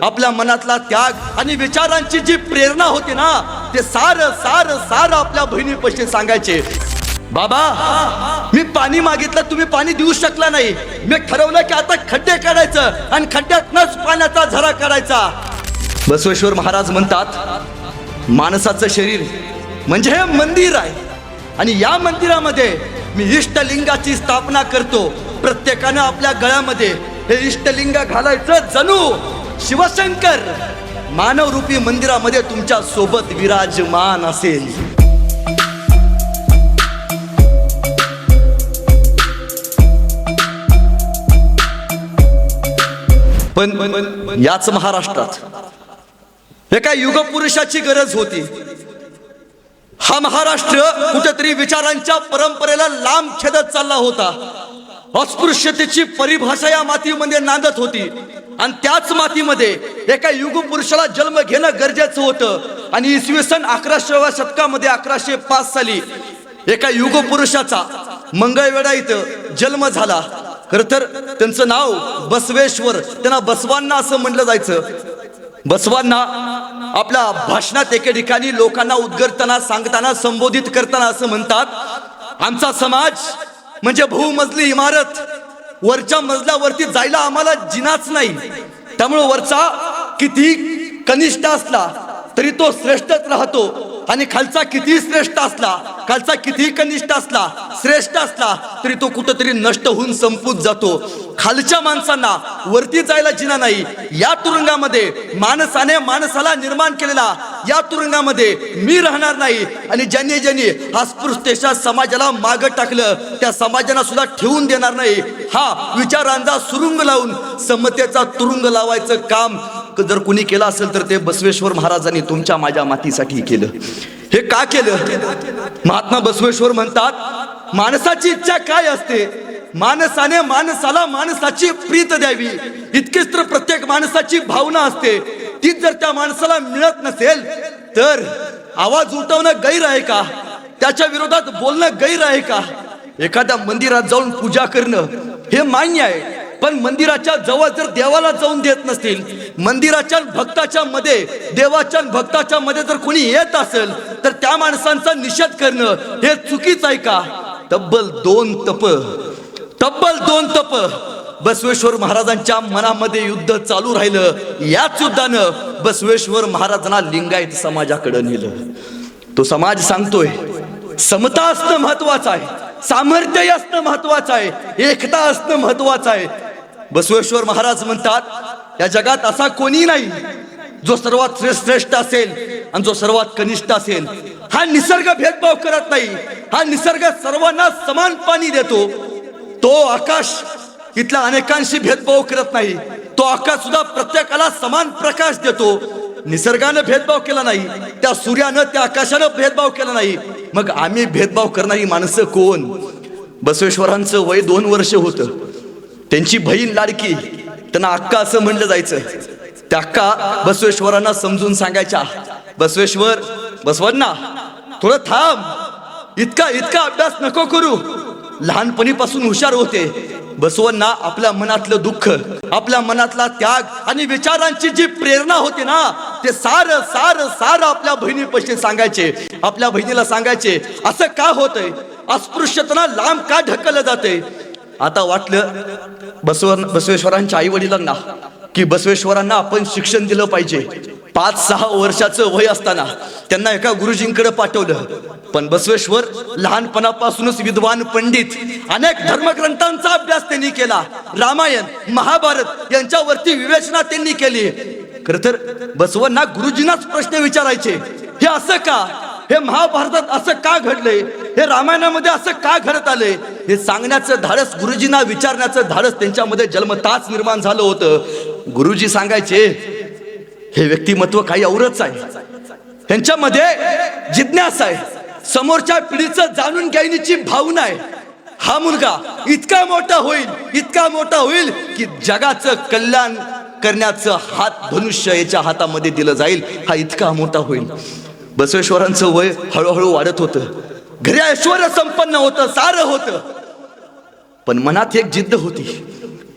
आपल्या मनातला त्याग आणि विचारांची जी प्रेरणा होती ना, ते सार सार सार आपल्या बहिणीपाशी सांगायचे. बाबा, मी पाणी मागितलं, तुम्ही पाणी देऊ शकला नाही. मी ठरवलं की आता खड्डे काढायचं आणि खड्ड्यातनच पाण्याचा झरा काढायचा. बसवेश्वर महाराज म्हणतात, माणसाचं शरीर म्हणजे हे मंदिर आहे आणि या मंदिरामध्ये मी इष्टलिंगाची स्थापना करतो. प्रत्येकानं आपल्या गळ्यामध्ये हे इष्टलिंग घालायचं, जणू शिवशंकर मानवरूपी मंदिरामध्ये तुमच्या सोबत विराजमान असेल. पण याच महाराष्ट्रात एका युगपुरुषाची गरज होती. हा महाराष्ट्र कुठेतरी विचारांच्या परंपरेला लांब छेदत चालला होता. अस्पृश्यतेची परिभाषा या मातीमध्ये नांदत होती आणि त्याच मातीमध्ये एका युगपुरुषाला जन्म घेणं गरजेचं होतं. आणि इसवी सन 11व्या शतकामध्ये 1105 साली एका युगपुरुषाचा मंगळवेढा इथं जन्म झाला. खरं तर त्यांचं नाव बसवेश्वर, त्यांना बसवांना असं म्हटलं जायचं. बसवांना आपल्या भाषणात एके ठिकाणी लोकांना उद्गरताना सांगताना संबोधित करताना असं म्हणतात, आमचा समाज म्हणजे बहुमजली इमारत. वरच्या मजल्यावरती जायला आम्हाला जिनाच नाही. त्यामुळे वरचा किती कनिष्ठ असला तरी तो श्रेष्ठच राहतो आणि खालचा किती श्रेष्ठ असला, खालचा किती कनिष्ठ असला, श्रेष्ठ असला तरी तो कुठेतरी नष्ट होऊन संपून जातो. खालच्या माणसांना वरती जायला जिना नाही. या तुरुंगामध्ये माणसाने माणसाला निर्माण केलेला या तुरुंगामध्ये मी राहणार नाही. आणि ज्यांनी ज्यांनी अस्पृश्यतेच्या समाजाला मागं टाकलं त्या समाजाला सुद्धा ठेवून देणार नाही. हा विचारांचा सुरुंग लावून समतेचा तुरुंग लावायचं काम जर कुणी केलं असेल तर ते बसवेश्वर महाराजांनी तुमच्या माझ्या मातीसाठी केलं. हे का केलं? महात्मा बसवेश्वर म्हणतात, माणसाची इच्छा काय असते? माणसाने माणसाला माणसाची प्रीत द्यावी, इतकीच तर प्रत्येक माणसाची भावना असते. तीच जर त्या माणसाला मिळत नसेल तर आवाज उठवणं गैर आहे का? त्याच्या विरोधात बोलणं गैर आहे का? एखाद्या मंदिरात जाऊन पूजा करणं हे मान्य आहे, पण मंदिराच्या जवळ जर देवाला जाऊन देत नसतील, मंदिराच्या भक्ताच्या मध्ये देवाच्या भक्ताच्या मध्ये जर कोणी येत असेल तर त्या माणसांचा निषेध करणं हे चुकीच आहे का? तब्बल दोन तप बसवेश्वर महाराजांच्या मनामध्ये युद्ध चालू राहिलं. याच युद्धानं बसवेश्वर महाराजांना लिंगायत समाजाकडे नेलं. तो समाज सांगतोय समता असणं महत्वाचं आहे, सामर्थ्य असणं महत्वाचं आहे, एकता असणं महत्वाचं आहे. बसवेश्वर महाराज म्हणतात, या जगात असा कोणी नाही जो सर्वात श्रेष्ठ असेल आणि जो सर्वात कनिष्ठ असेल. हा निसर्ग भेदभाव करत नाही. हा निसर्ग सर्वांना समान पाणी देतो. तो आकाश इथल्या अनेकांशी भेदभाव करत नाही. तो आकाश सुद्धा प्रत्येकाला समान प्रकाश देतो. निसर्गानं भेदभाव केला नाही, त्या सूर्यानं त्या आकाशानं भेदभाव केला नाही. मग आम्ही भेदभाव करणारी माणसं कोण? बसवेश्वरांचं वय 2 वर्ष होतं. त्यांची बहीण लाडकी, त्यांना अक्का असं म्हणलं जायचं. त्या अक्का बसवेश्वरांना समजून सांगायच्या, बसवांना थोडं थांब, इतका अभ्यास नको करू. लहानपणीपासून हुशार होते. बसवांना आपल्या मनातलं दुःख, आपल्या मनातला त्याग आणि विचारांची जी प्रेरणा होती ना, ते सार सार सार आपल्या बहिणीपाशी सांगायचे. आपल्या बहिणीला सांगायचे, असं का होतंय? अस्पृश्यतेला लांब का ढकललं जाते? आता वाटलं बसवेश्वरांच्या आई वडिलांना की बसवेश्वरांना आपण शिक्षण दिलं पाहिजे. 5-6 वर्षाचं वय असताना त्यांना एका गुरुजींकडे पाठवलं. पण बसवेश्वर लहानपणापासूनच विद्वान पंडित, अनेक धर्मग्रंथांचा अभ्यास त्यांनी केला. रामायण, महाभारत यांच्यावरती विवेचना त्यांनी केली. खरं तर बसवांना गुरुजींनाच प्रश्न विचारायचे, हे असं का? हे महाभारतात असं का घडलंय? हे रामायणामध्ये असं का घडत आलंय? हे सांगण्याचं धाडस, गुरुजींना विचारण्याचं धाडस त्यांच्यामध्ये जन्मताच निर्माण झालं होतं. गुरुजी सांगायचे, हे व्यक्तिमत्व काही औरच आहे. त्यांच्यामध्ये जिज्ञासा आहे, समोरच्या पिढीचं जाणून घेण्याची भावना आहे. हा मुलगा इतका मोठा होईल की जगाचं कल्याण करण्याचं हात धनुष्य याच्या हातामध्ये दिलं जाईल. हा इतका मोठा होईल. बसवेश्वरांचं वय हळूहळू वाढत होतं. घरी ऐश्वर्य संपन्न होतं, सारं होतं, पण मनात एक जिद्द होती.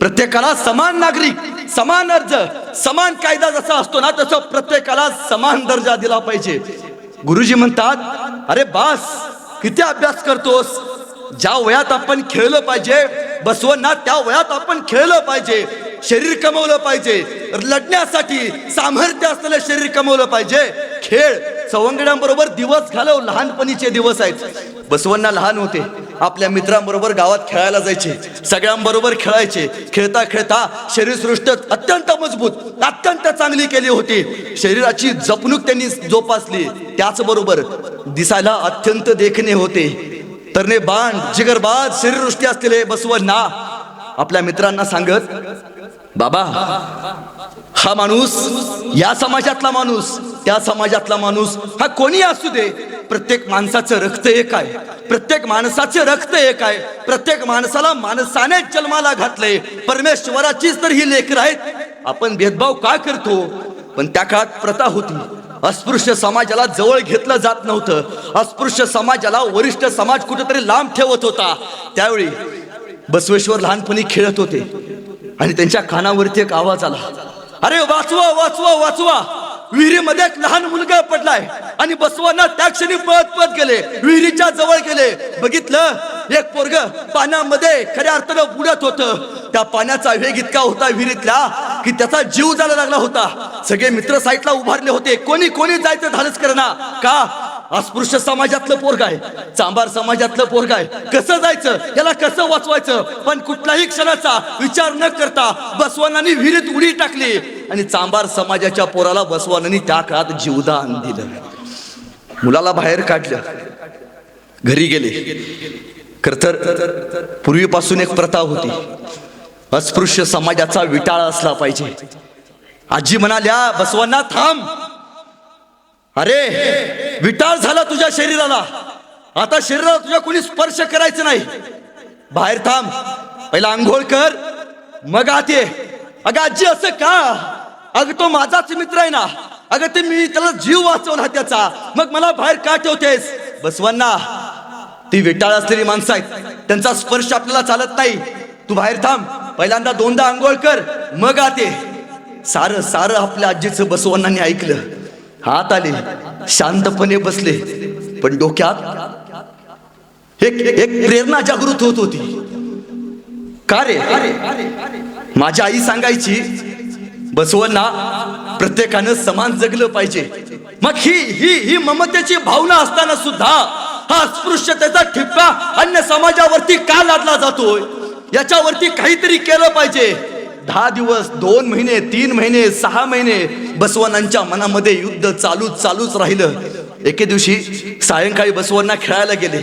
प्रत्येकाला समान नागरिक, समान अर्ज, समान कायदा जसा असतो ना तसं प्रत्येकाला समान दर्जा दिला पाहिजे. गुरुजी म्हणतात, अरे बास, किती अभ्यास करतोस? ज्या वयात आपण खेळलं पाहिजे बसवण्णा, त्या वयात आपण खेळलं पाहिजे, शरीर कमवलं पाहिजे, लढण्यासाठी सामर्थ्य असलेलं शरीर कमवलं पाहिजे. खेळ सवंगड्यांबरोबर दिवस घालव, लहानपणीचे दिवस आहेत. बसवण्णा लहान होते, आपल्या मित्रांबरोबर गावात खेळायला जायचे, सगळ्यांबरोबर खेळायचे. खेळता खेळता शरीरसृष्टी अत्यंत मजबूत, अत्यंत चांगली केली होती. शरीराची जपणूक त्यांनी जोपासली. त्याचबरोबर दिसायला अत्यंत देखणे होते. तरणे बाण, जिगरबाज शरीरसृष्टी असलेले बसवण्णा आपल्या मित्रांना सांगत, बाबा, हा माणूस या समाजातला माणूस, त्या समाजातला माणूस, हा कोणी असू दे, प्रत्येक माणसाचं रक्त एक आहे, प्रत्येक माणसाचे रक्त एक आहे. प्रत्येक माणसाला माणसाने जन्माला घातले, परमेश्वराचीच तर ही लेकरं आहेत. आपण भेदभाव का करतो? पण त्या काळात प्रथा होती, अस्पृश्य समाजाला जवळ घेतलं जात नव्हतं. अस्पृश्य समाजाला वरिष्ठ समाज कुठेतरी लांब ठेवत होता. त्यावेळी बसवेश्वर लहानपणी खेळत होते आणि त्यांच्या कानावरती एक आवाज आला, अरे वाचवा वाचवा वाचवा, विहिरीमध्ये एक लहान मुलगा पडलाय. आणि बसवांना त्या क्षणी पळत पळत गेले, विहिरीच्या जवळ गेले. बघितलं, एक पोरग पाण्यामध्ये खऱ्या अर्थानं बुडत होतं. त्या पाण्याचा वेग इतका होता विहिरीतला की त्याचा जीव जायला लागला होता. सगळे मित्र साईडला उभारले होते, कोणी कोणी जायचं धाडस करना. का? अस्पृश्य समाजातलं पोरग आहे, चांभार समाजातलं पोरग आहे, कसं जायचं, याला कसं वाचवायचं? पण कुठल्याही क्षणाचा विचार न करता बसवानांनी विहिरीत उडी टाकली आणि चांभार समाजाच्या पोराला बसवानांनी त्या काळात जीवदान दिलं. मुलाला बाहेर काढलं, घरी गेले. खरतर पूर्वीपासून एक प्रथा होती, अस्पृश्य समाजाचा विटाळा असला पाहिजे. आजी म्हणाल्या, बसवांना थांब, अरे विटाळ झाला तुझ्या शरीराला, आता शरीराला तुझ्या कोणी स्पर्श करायचं नाही, बाहेर थांब, पहिला आंघोळ कर, मग आत ये. अगं आजी असं का? अगं तो माझाच मित्र आहे ना, अगं ते मी त्याला जीव वाचवला त्याचा, मग मला बाहेर का ठेवतेस? बसवांना, ती विटाळ असलेली माणसं आहेत, त्यांचा स्पर्श आपल्याला चालत नाही. तू बाहेर थांब, पहिल्यांदा दोनदा आंघोळ कर, मग आत ये. सारं सारं आपल्या आजीचं बसवांनांनी ऐकलं. हात आले, शांतपणे बसले, पण डोक्यात एक प्रेरणा जागृत होत होती. का रे? माझी आई सांगायची, बसवांना, प्रत्येकानं समान जगलं पाहिजे. मग ही ममतेची भावना असताना सुद्धा हा अस्पृश्यतेचा ठिपका अन्य समाजावरती का लादला जातोय? याच्यावरती काहीतरी केलं पाहिजे. 10 दिवस, 2 महिने, 3 महिने, 6 महिने बसवानांच्या मनामध्ये युद्ध चालूच राहिलं. एके दिवशी सायंकाळी बसवांना खेळायला गेले.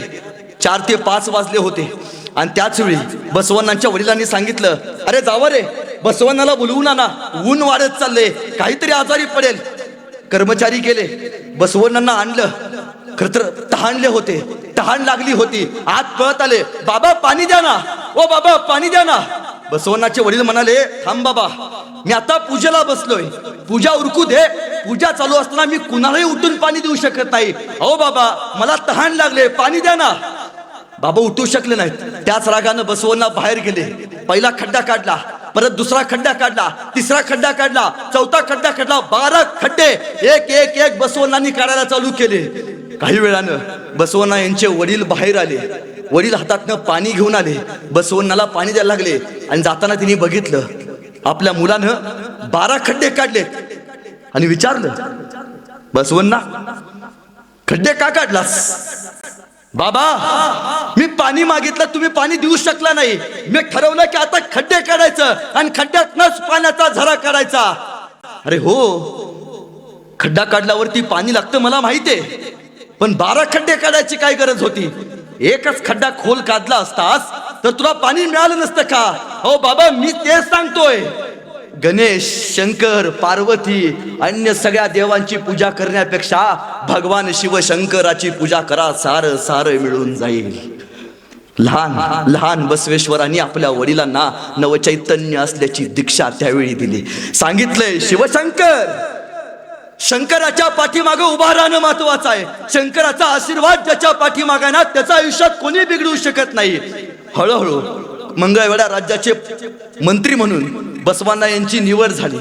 4 ते 5 वाजले होते आणि त्याच वेळी बसवानांच्या वडिलांनी सांगितलं, अरे जावा रे, बसवानाला बोलवून आणा, ऊन वाढत चालले, काहीतरी आजारी पडेल. कर्मचारी गेले, बसवानांना आणलं. खरतर तहानले होते, तहान लागली होती. आत पळत आले, बाबा पाणी द्या ना, ओ बाबा पाणी द्या ना. बसवनाचे वडील म्हणाले, थांब बाबा, मी आता पूजेला बसलोय, पूजा उरकू दे. पूजा चालू असताना मी कुणालाही उठून पाणी देऊ शकत नाही. अहो बाबा, मला तहान लागले, पाणी द्या ना. बाबा उठू शकले नाहीत. त्याच रागानं बसवना बाहेर गेले. पहिला खड्डा काढला, परत दुसरा खड्डा काढला, तिसरा खड्डा काढला, चौथा खड्डा काढला, 12 खड्डे एक एक एक बसवनांनी काढायला चालू केले. काही वेळानं बसवना यांचे वडील बाहेर आले. वडील हातातनं पाणी घेऊन आले, बसवन्नाला पाणी द्यायला लागले. आणि जाताना तिने बघितलं, आपल्या मुलानं 12 खड्डे काढलेत आणि विचारलं, बसवन्ना, खड्डे का काढलास? बाबा, मी पाणी मागितलं, तुम्ही पाणी देऊ शकला नाही. मी ठरवलं की आता खड्डे काढायचं आणि खड्ड्यातनच पाण्याचा झरा काढायचा. अरे हो, खड्डा काढल्यावरती पाणी लागतं मला माहिती आहे, पण 12 खड्डे काढायची काय गरज होती? एकच खड्डा खोल काढला असतास तर तुला पाणी मिळालं नसतं का? हो बाबा, मी तेच सांगतोय. गणेश, शंकर, पार्वती, अन्य सगळ्या देवांची पूजा करण्यापेक्षा भगवान शिवशंकराची पूजा करा, सारं सारं मिळून जाईल. लहान लहान बसवेश्वरांनी आपल्या वडिलांना नवचैतन्य असल्याची दीक्षा त्यावेळी दिली. सांगितलंय, शिवशंकर, शंकराच्या पाठीमागे उभा राहणं महत्वाचं आहे. शंकराचा आशीर्वाद ज्याच्या पाठीमागे ना, त्याच्या आयुष्यात कोणी बिघडू शकत नाही. हळूहळू मंगळवेढा राज्याचे मंत्री म्हणून बसवांना यांची निवड झाली.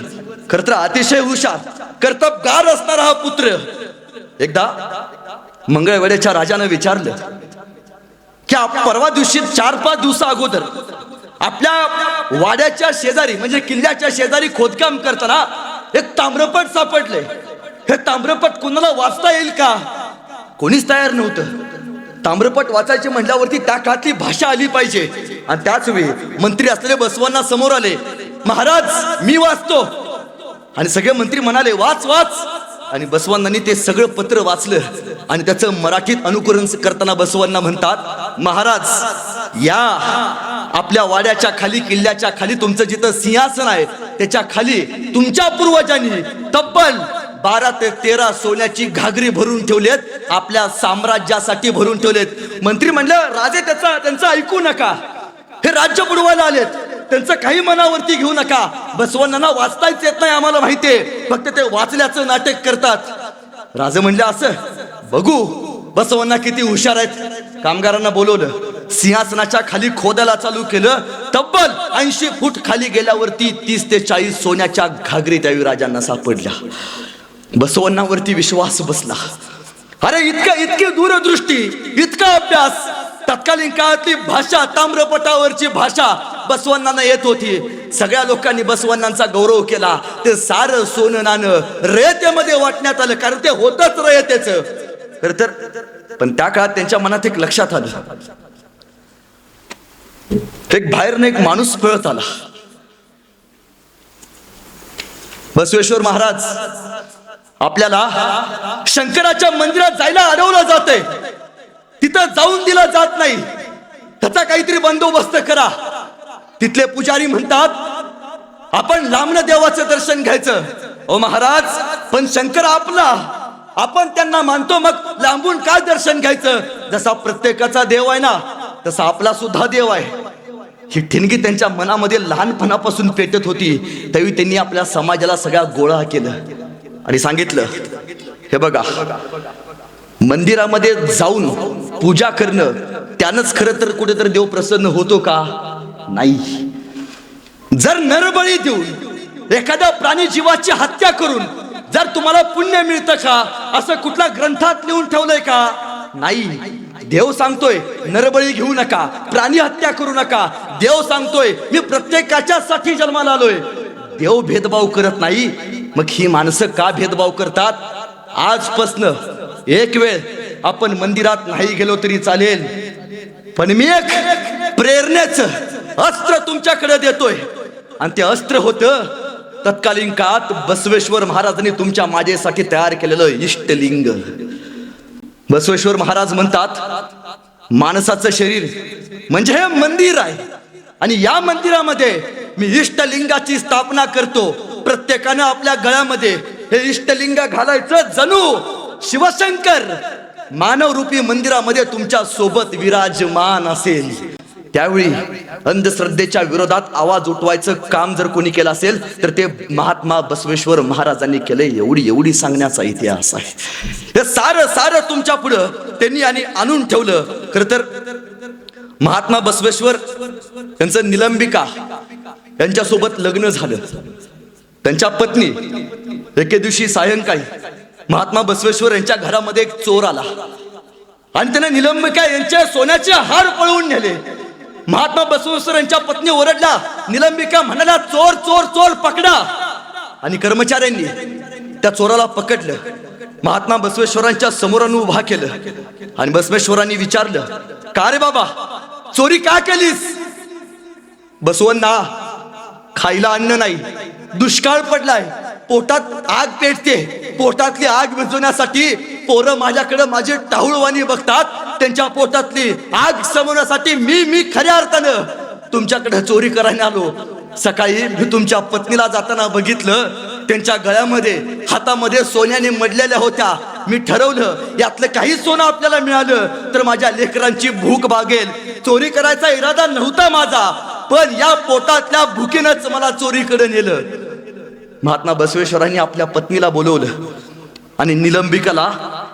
खर तर अतिशय हुशार कर्तबगार असणारा हा पुत्र एकदा मंगळवेढ्याच्या राजानं विचारलं की परवा दिवशी 4-5 दिवसा अगोदर आपल्या वाड्याच्या शेजारी म्हणजे किल्ल्याच्या शेजारी खोदकाम करताना एक ताम्रपट सापडले. हे ताम्रपट कुणाला वाचता येईल का? कोणीच तयार नव्हतं. ताम्रपट वाचायचे म्हटल्यावरती त्या काळातली भाषा आली पाहिजे. आणि त्याच वेळी मंत्री असलेले बसवांना समोर आले. महाराज मी वाचतो. आणि सगळे मंत्री म्हणाले वाच वाच. आणि बसवांनी ते सगळं पत्र वाचलं आणि त्याचं मराठीत अनुकरण करताना बसवांना म्हणतात महाराज या आपल्या वाड्याच्या खाली किल्ल्याच्या खाली तुमचं जिथं सिंहासन आहे त्याच्या खाली तुमच्या पूर्वजांनी तब्बल 12 ते 13 सोन्याची घागरी भरून ठेवलेत. आपल्या साम्राज्यासाठी भरून ठेवलेत. मंत्री म्हणलं राजे त्यांचं ऐकू नका. हे राज्य बुडवायला आलेत. त्यांचं काही मनावरती घेऊ नका. बसवांना वाचताच येत नाही आम्हाला माहितीये. फक्त ते वाचल्याचं नाटक करतात. राजे म्हणले असं बघू बसवांना किती हुशार आहेत. कामगारांना बोलवलं. सिंहासनाच्या खाली खोदायला चालू केलं. तब्बल 80 फूट खाली गेल्यावरती 30 ते 40 सोन्याच्या घागरी त्यावेळी राजांना सापडल्या. बसवांनावरती विश्वास बसला. अरे इतकी दूरदृष्टी इतका अभ्यास. तत्कालीन काळातली भाषा ताम्रपटावरची भाषा बसवांना येत होती. सगळ्या लोकांनी बसवांनांचा गौरव केला. ते सारं सोनं नाणं रयतेमध्ये वाटण्यात आलं कारण ते होतच रयतेचं. तर पण त्या काळात त्यांच्या मनात एक लक्षात आलं. एक बाहेरनं एक माणूस पळत आला. बसवेश्वर महाराज आपल्याला शंकराच्या मंदिरात जायला अडवलं जातंय. तिथं जाऊन दिला जात नाही. त्याचा काहीतरी बंदोबस्त करा. तिथले पुजारी म्हणतात आपण लांबन देवाचं दर्शन घ्यायचं. ओ महाराज पण शंकर आपला आपण त्यांना मानतो मग लांबून काय दर्शन घ्यायचं. जसा प्रत्येकाचा देव आहे ना तसा आपला सुद्धा देव आहे. ही ठिणगी त्यांच्या मनामध्ये लहानपणापासून पेटत होती. त्यावेळी त्यांनी आपल्या समाजाला सगळा गोळा केलं आणि सांगितलं हे बघा मंदिरामध्ये जाऊन पूजा करणं त्यानंच खरं तर कुठेतरी देव प्रसन्न होतो का? नाही. जर नरबळी देऊन एखाद्या प्राणी जीवाची हत्या करून जर तुम्हाला पुण्य मिळतं का असं कुठल्या ग्रंथात लिहून ठेवलंय का? नाही. देव सांगतोय नरबळी घेऊ नका, प्राणी हत्या करू नका. देव सांगतोय मी प्रत्येकाच्यासाठी जन्माला आलोय. देव भेदभाव करत नाही. मग ही माणसं का भेदभाव करतात? आजपासनं एक वेळ आपण मंदिरात नाही गेलो तरी चालेल पण मी एक प्रेरणेचं अस्त्र तुमच्याकडे देतोय. आणि ते अस्त्र होतं तत्कालीन काळात बसवेश्वर महाराजांनी तुमच्या माझ्यासाठी तयार केलेलं इष्टलिंग. बसवेश्वर महाराज म्हणतात माणसाचं शरीर म्हणजे हे मंदिर आहे आणि या मंदिरामध्ये मी इष्टलिंगाची स्थापना करतो. प्रत्येकानं आपल्या गळ्यामध्ये हे इष्टलिंग घालायचं. जणू शिवशंकर मानव रूपी मंदिरामध्ये तुमच्या सोबत विराजमान असेल. त्यावेळी अंधश्रद्धेच्या विरोधात आवाज उठवायचं काम जर कोणी केलं असेल तर ते महात्मा बसवेश्वर महाराजांनी केलंय. एवढी सांगण्याचा इतिहास आहे. हे सारं तुमच्या पुढं त्यांनी आणि आणून ठेवलं. खरं तर महात्मा बसवेश्वर यांचं निलंबिका यांच्यासोबत लग्न झालं. त्यांच्या पत्नी एके दिवशी सायंकाळी महात्मा बसवेश्वर यांच्या घरामध्ये एक चोर आला आणि त्याने निलंबिका यांच्या सोन्याचे हार पळवून नेले. महात्मा बसवेश्वर यांच्या पत्नी ओरडला. निलंबिका म्हणाला चोर चोर चोर पकडा. आणि कर्मचाऱ्यांनी त्या चोराला पकडलं. महात्मा बसवेश्वरांच्या समोर उभा केलं आणि बसवेश्वरांनी विचारलं का रे बाबा चोरी का केलीस? बसवांना खायला अन्न नाही, दुष्काळ पडलाय, पोटात आग पेटते. पोटातली आग विझवण्यासाठी पोरं माझ्याकडे माझे टाहुळवाणी बघतात. त्यांच्या पोटातली आग समवण्यासाठी मी खऱ्या अर्थानं तुमच्याकडे चोरी करायला आलो. सकाळी मी तुमच्या पत्नीला जाताना बघितलं त्यांच्या गळ्यामध्ये हातामध्ये सोन्याने मडलेल्या होत्या. मी ठरवलं यातलं काही सोनं आपल्याला मिळालं तर माझ्या लेकरांची भूक भागेल. चोरी करायचा इरादा नव्हता माझा पण या पोटातल्या भुकीनंच मला चोरीकडे नेलं. महात्मा बसवेश्वरांनी आपल्या पत्नीला बोलवलं आणि निलंबिकाला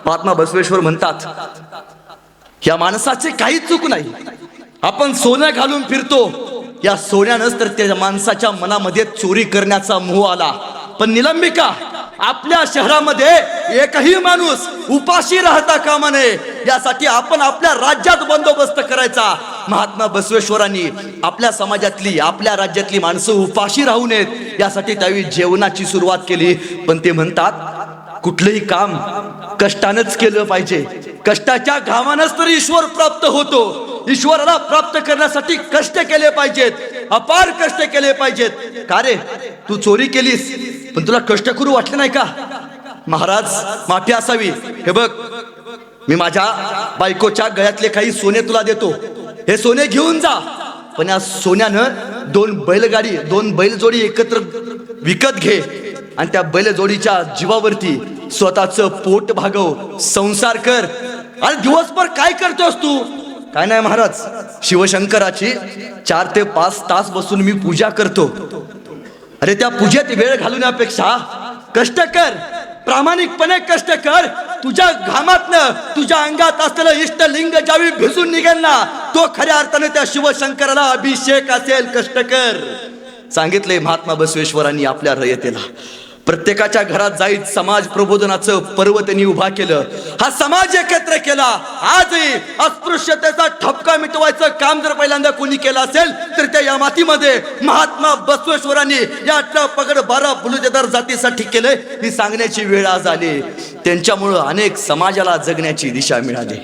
महात्मा बसवेश्वर म्हणतात या माणसाची काही चूक नाही. आपण सोनं घालून फिरतो, या सोन्यानंच तर त्या माणसाच्या मनामध्ये चोरी करण्याचा मोह आला. पण निलंबिका, आपल्या शहरामध्ये एकही माणूस उपाशी राहता कामा नये, यासाठी आपण आपल्या राज्यात बंदोबस्त करायचा. महात्मा बसवेश्वरांनी आपल्या समाजातली, आपल्या राज्यातली माणसं उपाशी राहू नयेत यासाठी त्यावेळी जेवणाची सुरुवात केली. पण ते म्हणतात, कुठलंही काम कष्टानंच केलं पाहिजे. कष्टाच्या घामानंच तर ईश्वर प्राप्त होतो. ईश्वराला प्राप्त करण्यासाठी कष्ट केले पाहिजेत, अपार कष्ट केले पाहिजेत. का रे, तू चोरी केलीस पण तुला कष्ट करू वाटले नाही का? महाराज, माफी असावी. हे बघ, मी माझ्या बायकोच्या गळ्यातले काही सोने तुला देतो, हे सोने घेऊन जा. पण या सोन्यानं 2 बैलजोडी एकत्र विकत घे आणि त्या बैलजोडीच्या जीवावरती स्वतःचं पोट भागव, संसार कर. आणि दिवसभर काय करतोस तू? काय नाही महाराज, शिवशंकराची 4 ते 5 तास बसून मी पूजा करतो. अरे, त्या पूजेत वेळ घालवण्यापेक्षा कष्ट कर, प्रामाणिकपणे कष्ट कर. तुझ्या घामातनं तुझ्या अंगात असलेलं इष्टलिंग ज्यावेळी भिजून निघेल ना, तो खऱ्या अर्थाने त्या शिवशंकराला अभिषेक असेल. कष्ट कर, सांगितले महात्मा बसवेश्वरांनी आपल्या रयतेला. प्रत्येकाच्या घरात जाईत समाज प्रबोधनाचं पर्व त्यांनी उभा केलं. हा समाज एकत्र केला. आजही अस्पृश्यतेचा ठपका मिटवायचं काम जर पहिल्यांदा कोणी केलं असेल तर त्या या मातीमध्ये महात्मा बसवेश्वरांनी या 18 पगड 12 बलुतेदार जातीसाठी केलंय. ही सांगण्याची वेळ आज आली. त्यांच्यामुळं अनेक समाजाला जगण्याची दिशा मिळाली.